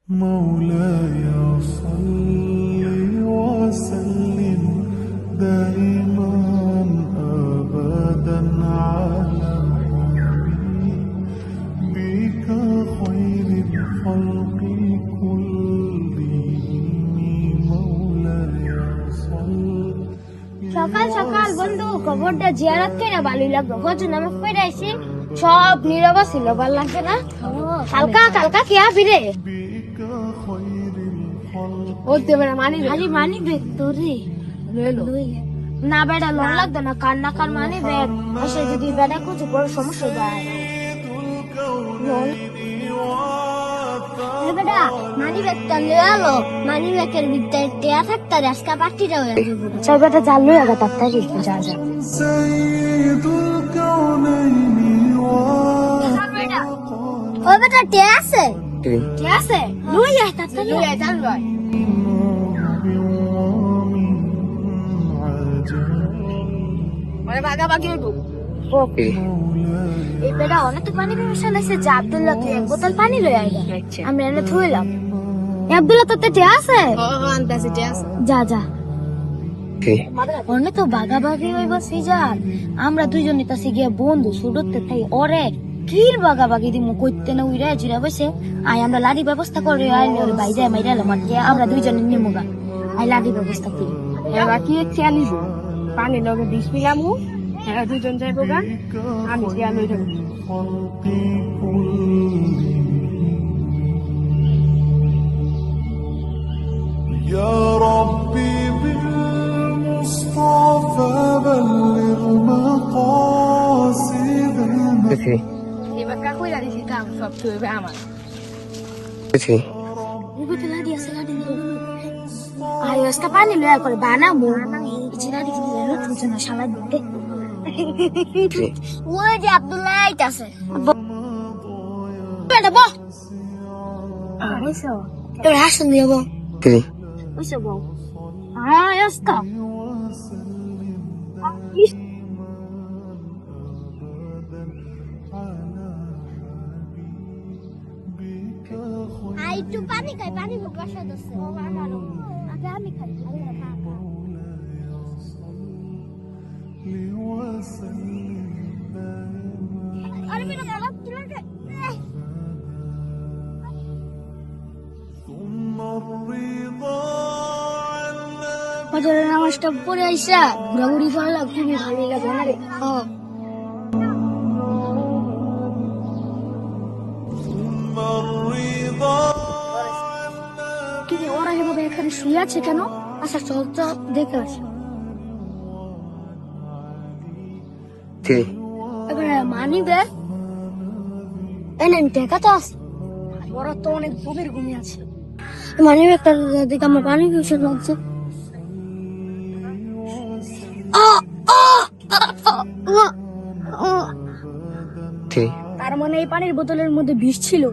مولاي صل وسلم دائما أبدا على بك خير الخلق كلهم مولاي صل সকাল সকাল বন্ধু কবরটা জিয়ারত করে ভালোই লাগলো। ফজর নামাজ পড়ে আইছি, সব নীরব ছিল, ভালো লাগছে না? হালকা হালকা খেয়া ফিরে ওতে বেড়া মানি ব্যাগ তোরে না বেড়া লোন লাগতো না, কার না কার মানি ব্যাগ এসে যদি বেড়া কিছু বড় সমস্যা যায় বেটা মানি ব্যাগটা নিয়ে আলো, মানি ব্যাগের ভিতরে টেয়া থাকতে আজকে পার্টিটা হয়ে যাবে। চল বেটা চাল লই আগা তাড়াতাড়ি যা যা। ও বেটা টেয়া আছে? টেয়া আছে লই আয় তাড়াতাড়ি লই আয় চাল লই। মানে ভাগাভাগি হইব। ওকে এই বেটা অনেক তো পানি মিশাল আছে, যা আব্দুল্লাহ তুই এক বোতল পানি লই আইলা, আমি এনে থইলাম। আব্দুল্লাহ তোর টেয়া আছে? আনতাছি টেয়া আছে, যা যা। অনেক তো ভাগাভাগি হইব সিজান, আমরা দুইজন নিতাছি গিয়া বন্ধু ছুটতে থাই ওরে কির ভাগাভাগি দিমু কইতে না উইরা জিরা বসে আই আমরা লাড়ি ব্যবস্থা করে আইলে ওরে বাইরে মাইরালাম আর আমরা দুইজন নিমুগা আই লাড়ি ব্যবস্থা করি। এবার কি চালিব পানি লগে বিষ মিলামু, এরা দুইজন যাইবো গা, আমি গিয়া লই যাবো। يا ربي بالمصطفى بلغ مقاصدنا এবার কাকুই লাড়ি দিতাম সব তুইবে আমার বুঝতে লাড়ি আছে লাড়ি আই রাস্তা পানি লয়া করে বানাবো ইচিনা দিকে লয়া তুই না শালা দিতে ওই যে আব্দুল্লাহ আইতাছে বেটা বো আইসো তোর হাসন দিও ওইসব বউ আয় আসতা আই একটু পানি খাই, পানি বুক বসা দছে ও আনারো আগে আমি খাই আরে খা খা আরে মেরা বাবা তুই লাগে ফজরের নামাজটা পড়ে আইসা ঘোরাঘুরি করলাম, খুবই ভালো লাগে না রে। কিন্তু ওরা এভাবে এখানে শুয়ে আছে কেন? আচ্ছা চল তো দেখে আসি। এবারে মানি ব্যাগ এনে দেখা তো আছে, ওরা তো অনেক গভীর ঘুমিয়ে আছে। মানি ব্যাগটা দেখে আমার পানি ভীষণ লাগছে। তার মানে এই পানির বোতলের মধ্যে বিষ ছিল।